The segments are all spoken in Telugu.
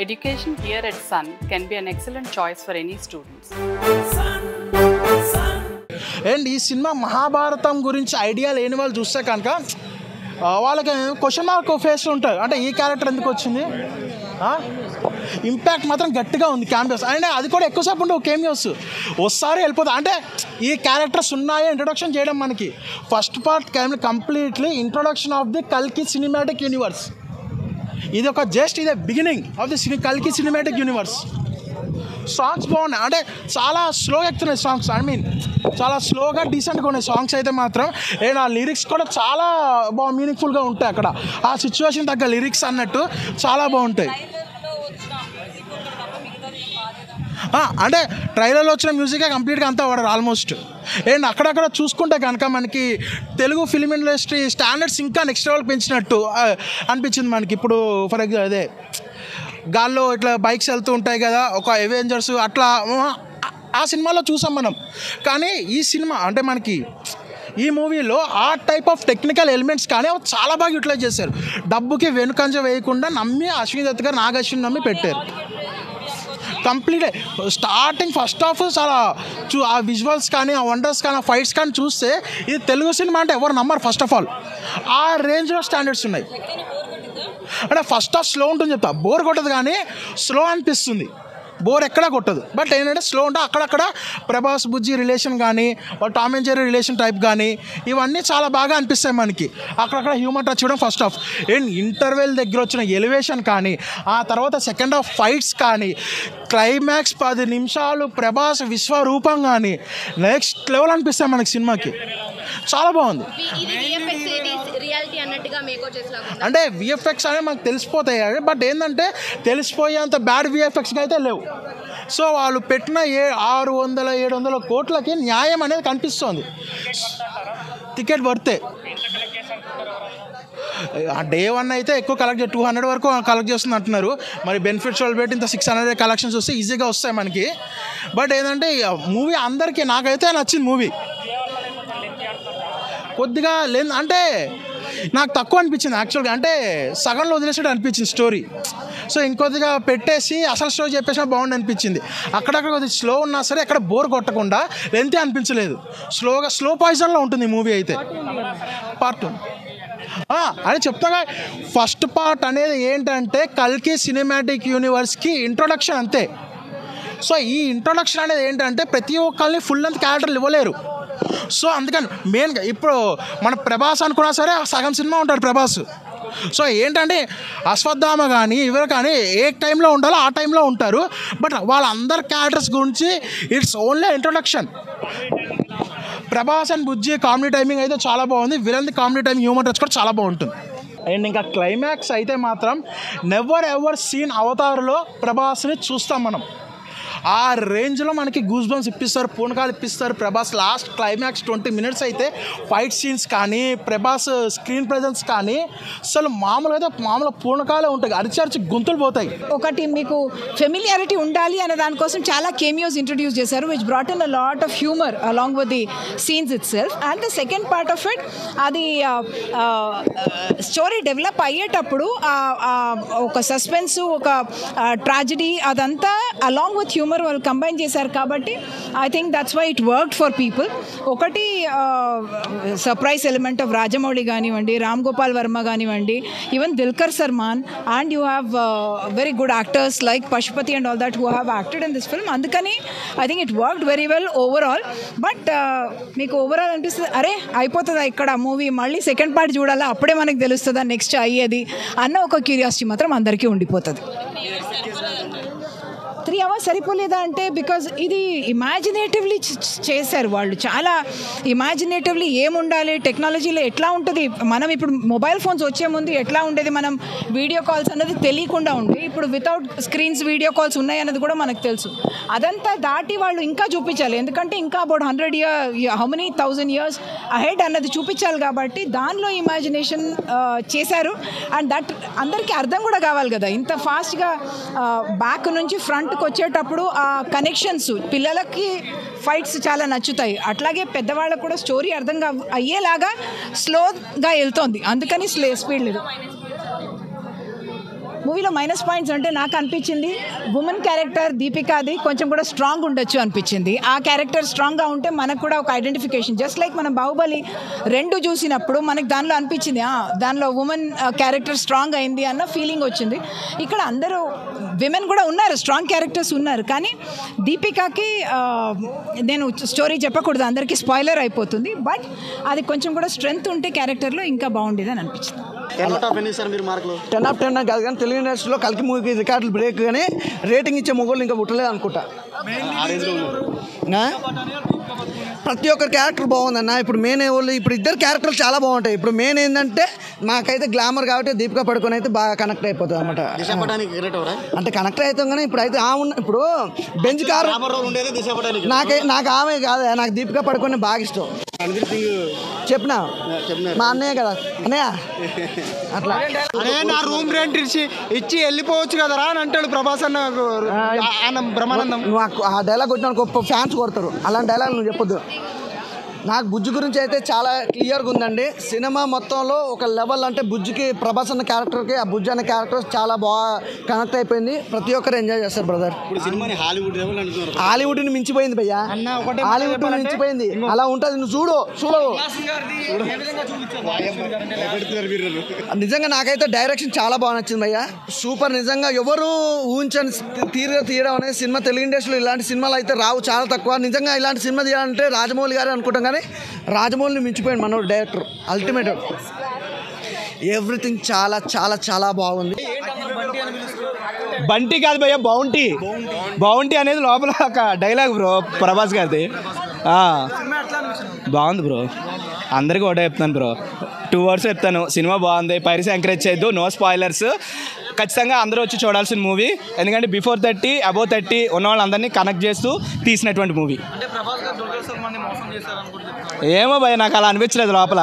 Education here at Sun can be an excellent choice for any students. And ఈ సినిమా మహాభారతం గురించి ఐడియా లేని వాళ్ళు చూస్తే కనుక వాళ్ళకి క్వశ్చన్ మార్క్ ఫేస్ ఉంటుంది. అంటే ఈ క్యారెక్టర్ ఎందుకు వచ్చింది, ఇంపాక్ట్ మాత్రం గట్టిగా ఉంది క్యామియోస్. అండ్ అది కూడా ఎక్కువసేపు ఉండవు కేమియోస్, వస్తారు వెళ్ళిపోతుంది. అంటే ఈ క్యారెక్టర్స్ ఉన్నాయో ఇంట్రొడక్షన్ చేయడం మనకి. First part completely introduction of the కల్కి సినిమాటిక్ యూనివర్స్. ఇది ఒక ఇదే బిగినింగ్ ఆఫ్ ది కల్కి సినిమాటిక్ యూనివర్స్. సాంగ్స్ బాగున్నాయి, అంటే చాలా స్లోగా ఎక్కుతున్నాయి సాంగ్స్. చాలా స్లోగా డీసెంట్గా ఉన్నాయి సాంగ్స్ అయితే మాత్రం. అండ్ ఆ లిరిక్స్ కూడా చాలా మీనింగ్ఫుల్గా ఉంటాయి. అక్కడ ఆ సిచ్యువేషన్ తగ్గ లిరిక్స్ అన్నట్టు చాలా బాగుంటాయి. అంటే ట్రైలర్లో వచ్చిన మ్యూజికే కంప్లీట్గా అంతా వాడారు ఆల్మోస్ట్. అండ్ అక్కడక్కడ చూసుకుంటే కనుక మనకి తెలుగు ఫిలిం ఇండస్ట్రీ స్టాండర్డ్స్ ఇంకా నెక్స్ట్ లెవెల్ పెంచినట్టు అనిపించింది మనకి. ఇప్పుడు ఫర్ ఎగ్జాంపుల్ అదే గాల్లో ఇట్లా బైక్స్ వెళ్తూ ఉంటాయి కదా, ఒక అవెంజర్స్ అట్లా ఆ సినిమాలో చూసాం మనం. కానీ ఈ సినిమా అంటే మనకి ఈ మూవీలో ఆ టైప్ ఆఫ్ టెక్నికల్ ఎలిమెంట్స్ కానీ చాలా బాగా యూటిలైజ్ చేశారు. డబ్బుకి వెనుకంజ వేయకుండా నమ్మి అశ్విని దత్ గారు నాగశ్విని నమ్మి పెట్టారు. కంప్లీట్ స్టార్టింగ్ ఫస్ట్ హాఫ్ చాలా ఆ విజువల్స్ కానీ ఆ వండర్స్ కానీ ఆ ఫైట్స్ కానీ చూస్తే ఇది తెలుగు సినిమా అంటే ఎవరు నమ్మరు. ఫస్ట్ ఆఫ్ ఆల్ ఆ రేంజ్లో స్టాండర్డ్స్ ఉన్నాయి. అంటే ఫస్ట్ హాఫ్ స్లో ఉంటుంది చెప్తా, బోర్ కొట్టదు కానీ స్లో అనిపిస్తుంది, బోర్ ఎక్కడా కొట్టదు. బట్ ఏంటంటే స్లో ఉంటే అక్కడక్కడ ప్రభాస్ బుజ్జి రిలేషన్ కానీ Tom and Jerry relation type కానీ ఇవన్నీ చాలా బాగా అనిపిస్తాయి మనకి. అక్కడక్కడ హ్యూమర్ టచ్ చేయడం ఫస్ట్ హాఫ్. అండ్ ఇంటర్వెల్ దగ్గర వచ్చిన ఎలివేషన్ కానీ ఆ తర్వాత సెకండ్ హాఫ్ ఫైట్స్ కానీ క్లైమాక్స్ 10 నిమిషాలు ప్రభాస్ విశ్వరూపం కానీ నెక్స్ట్ లెవెల్ అనిపిస్తాయి మనకి సినిమాకి. చాలా బాగుంది. అంటే విఎఫ్ఎక్స్ అనేది మనకు తెలిసిపోతాయి, బట్ ఏంటంటే తెలిసిపోయేంత బ్యాడ్ విఎఫ్ఎక్స్గా అయితే లేవు. సో వాళ్ళు పెట్టిన 600-700 కోట్లకి న్యాయం అనేది కనిపిస్తుంది. టికెట్ వర్తే. డే 1 అయితే ఎక్కువ కలెక్ట్ 200 వరకు కలెక్ట్ చేస్తుంది అంటున్నారు. మరి బెనిఫిట్స్ వాళ్ళు పెట్టి ఇంత 600 కలెక్షన్స్ వస్తే ఈజీగా వస్తాయి మనకి. బట్ ఏంటంటే మూవీ అందరికీ నాకైతే నచ్చింది మూవీ. కొద్దిగా లేదు అంటే నాకు తక్కువ అనిపించింది యాక్చువల్గా. అంటే సగంలో వదిలేసినట్టు అనిపించింది స్టోరీ. సో ఇంకొద్దిగా పెట్టేసి అసలు స్టోరీ చెప్పేసినా బాగుండి అనిపించింది. అక్కడక్కడ కొద్దిగా స్లో ఉన్నా సరే ఎక్కడ బోర్ కొట్టకుండా లెంతే అనిపించలేదు. స్లో పాయిజన్లో ఉంటుంది ఈ మూవీ అయితే. పార్ట్ 2 అని చెప్తాగా. ఫస్ట్ పార్ట్ అనేది ఏంటంటే కల్కి సినిమాటిక్ యూనివర్స్కి ఇంట్రొడక్షన్ అంతే. సో ఈ ఇంట్రొడక్షన్ అనేది ఏంటంటే ప్రతి ఒక్కరిని ఫుల్ లెంత్ క్యారెక్టర్లు ఇవ్వలేరు. సో అందుకని మెయిన్గా ఇప్పుడు మన ప్రభాస్ అనుకున్నా సరే సగం సినిమా ఉంటాడు ప్రభాస్. సో ఏంటంటే అశ్వత్థామ కానీ ఎవరు కానీ ఏ టైంలో ఉండాలో ఆ టైంలో ఉంటారు. బట్ వాళ్ళందరి క్యారెక్టర్స్ గురించి it's only introduction. Prabhas and Bujji comedy timing అయితే చాలా బాగుంది. విలన్ది కామెడీ టైమింగ్ హ్యూమర్ టచ్ కూడా చాలా బాగుంటుంది. అండ్ ఇంకా క్లైమాక్స్ అయితే మాత్రం నెవర్ ఎవర్ సీన్ అవతార్లో ప్రభాస్ని చూస్తాం మనం. ఆ రేంజ్లో మనకి గూస్ బంప్స్ ఇప్పిస్తారు, పూనకాలు ఇప్పిస్తారు ప్రభాస్. లాస్ట్ క్లైమాక్స్ 20 మినిట్స్ అయితే ఫైట్ సీన్స్ కానీ ప్రభాస్ స్క్రీన్ ప్రెజెన్స్ కానీ అసలు మామూలుగా పూనకాలే ఉంటాయి, అరిచి గొంతులు పోతాయి. ఒకటి మీకు ఫెమిలియారిటీ ఉండాలి అనే దానికోసం చాలా కేమియోస్ ఇంట్రడ్యూస్ చేశారు, which brought in a lot of humour along with the scenes itself. And the second part of it అది స్టోరీ డెవలప్ అయ్యేటప్పుడు ఒక సస్పెన్స్, ఒక ట్రాజడీ అదంతా అలాంగ్ విత్ హ్యూమర్ వాళ్ళు కంబైన్ చేశారు కాబట్టి I think that's why it worked for people. ఒకటి సర్ప్రైజ్ ఎలిమెంట్ ఆఫ్ రాజమౌళి కానివ్వండి, రామ్ గోపాల్ వర్మ కానివ్వండి, even Dulquer Salmaan, and you have very good actors like Pashupati and all that who have acted in this film. అందుకని I think it worked very well overall. But మీకు ఓవరాల్ అనిపిస్తుంది అరే అయిపోతుందా ఇక్కడ మూవీ, మళ్ళీ సెకండ్ పార్ట్ చూడాలా, అప్పుడే మనకు తెలుస్తుందా నెక్స్ట్ అయ్యేది అన్న ఒక క్యూరియాసిటీ మాత్రం అందరికీ ఉండిపోతుంది. 3 hours సరిపోలేదా అంటే బికాజ్ ఇది ఇమాజినేటివ్లీ చేశారు వాళ్ళు. చాలా ఇమాజినేటివ్లీ ఏముండాలి, టెక్నాలజీలో ఎట్లా ఉంటుంది. మనం ఇప్పుడు మొబైల్ ఫోన్స్ వచ్చే ముందు ఎట్లా ఉండేది, మనం వీడియో కాల్స్ అన్నది తెలియకుండా ఉండే, ఇప్పుడు వితౌట్ స్క్రీన్స్ వీడియో కాల్స్ ఉన్నాయి అన్నది కూడా మనకు తెలుసు. అదంతా దాటి వాళ్ళు ఇంకా చూపించాలి, ఎందుకంటే ఇంకా about 100 years, how many 1000 years ahead అన్నది చూపించాలి. కాబట్టి దానిలో ఇమాజినేషన్ చేశారు. అండ్ దట్ అందరికీ అర్థం కూడా కావాలి కదా, ఇంత ఫాస్ట్గా బ్యాక్ నుంచి ఫ్రంట్కి వచ్చేటప్పుడు ఆ కనెక్షన్స్ పిల్లలకి ఫైట్స్ చాలా నచ్చుతాయి. అట్లాగే పెద్దవాళ్ళకు కూడా స్టోరీ అర్థం అయ్యేలాగా స్లోగా వెళ్తోంది, అందుకని స్పీడ్ లేదు. మూవీలో మైనస్ పాయింట్స్ అంటే నాకు అనిపించింది ఉమెన్ క్యారెక్టర్ దీపికాది కొంచెం కూడా స్ట్రాంగ్ ఉండొచ్చు అనిపించింది. ఆ క్యారెక్టర్ స్ట్రాంగ్గా ఉంటే మనకు కూడా ఒక ఐడెంటిఫికేషన్, జస్ట్ లైక్ మనం బాహుబలి 2 చూసినప్పుడు మనకి దానిలో అనిపించింది దానిలో ఉమెన్ క్యారెక్టర్ స్ట్రాంగ్ అయింది అన్న ఫీలింగ్ వచ్చింది. ఇక్కడ అందరూ విమెన్ కూడా ఉన్నారు, స్ట్రాంగ్ క్యారెక్టర్స్ ఉన్నారు. కానీ దీపికాకి నేను స్టోరీ చెప్పకూడదు, అందరికీ స్పాయిలర్ అయిపోతుంది. బట్ అది కొంచెం కూడా స్ట్రెంగ్త్ ఉంటే క్యారెక్టర్లో ఇంకా బాగుండేది అని అనిపించింది. 10 ఆఫ్ 10 కాదు కానీ తెలుగు ఇండస్ట్రీలో కల్కి మూవీకి రికార్డులు బ్రేక్ కానీ రేటింగ్ ఇచ్చే మొగోళ్ళు ఇంకా పుట్టలేదు అనుకుంటా. ప్రతి ఒక్కరి క్యారెక్టర్ బాగుందన్న. ఇప్పుడు మెయిన్ వాళ్ళు ఇప్పుడు ఇద్దరు క్యారెక్టర్లు చాలా బాగుంటాయి. ఇప్పుడు మెయిన్ ఏంటంటే మాకైతే గ్లామర్ కాబట్టి దీపికా పడుకొని అయితే బాగా కనెక్ట్ అయిపోతుంది అనమాట. అంటే కనెక్ట్ అవుతాం కానీ ఇప్పుడు అయితే ఇప్పుడు బెంచ్ కార్ నాకు ఆమె కాదు, నాకు దీపికా పడుకొని బాగా ఇష్టం. చెప్పినా మా అన్నయ్య కదా అన్నయ్య అట్లా నా రూమ్ రెంట్ ఇచ్చి వెళ్ళిపోవచ్చు కదరా అని అంటాడు ప్రభాస్ అన్న బ్రహ్మానందం. నువ్వు ఆ డైలాగ్ కొట్టిన గొప్ప ఫ్యాన్స్ కొడతారు, అలాంటి డైలాగ్ నువ్వు చెప్పొద్దు. నాకు బుజ్జి గురించి అయితే చాలా క్లియర్గా ఉందండి. సినిమా మొత్తంలో ఒక లెవెల్ అంటే బుజ్జికి ప్రభాస్ అన్న క్యారెక్టర్కి ఆ బుజ్జి అన్న క్యారెక్టర్ చాలా బాగా కనెక్ట్ అయిపోయింది. ప్రతి ఒక్కరు ఎంజాయ్ చేస్తారు బ్రదర్. హాలీవుడ్ని మించిపోయింది భయ్యా, హాలీవుడ్ మించిపోయింది. అలా ఉంటుంది, నువ్వు చూడవు. నిజంగా నాకైతే డైరెక్షన్ చాలా బాగా నచ్చింది భయ్యా, సూపర్. నిజంగా ఎవరు ఊహించని తీరుగా తీయడం అనేది సినిమా తెలుగు ఇండస్ట్రీలో ఇలాంటి సినిమాలు అయితే రావు, చాలా తక్కువ. నిజంగా ఇలాంటి సినిమా తీయాలంటే రాజమౌళి గారు అనుకుంటాం, కానీ రాజమౌళిని మించిపోయింది మనోడు డైరెక్టర్. అల్టిమేట్, ఎవ్రీథింగ్ చాలా చాలా చాలా బాగుంది. బంటి కాదు భయ్య, బౌంటీ అనేది లోపల ఒక డైలాగ్ బ్రో ప్రభాస్ గారిది. బాగుంది బ్రో, అందరికీ ఒకటే చెప్తాను బ్రో, 2 words చెప్తాను. సినిమా బాగుంది, పైరసీ ఎంకరేజ్ చేయొద్దు, నో స్పాయిలర్స్. ఖచ్చితంగా అందరూ వచ్చి చూడాల్సిన మూవీ, ఎందుకంటే బిఫోర్ 30 అబోవ్ 30 ఉన్న వాళ్ళందరినీ కనెక్ట్ చేస్తూ తీసినటువంటి మూవీ. ఏమో భయ్య, నాకు అలా అనిపించలేదు, లోపల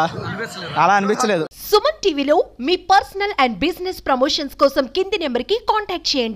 అలా అనిపించలేదు. సుమన్ టీవీలో మీ పర్సనల్ అండ్ బిజినెస్ ప్రమోషన్స్ కోసం కింది నెంబర్కి కాంటాక్ట్ చేయండి.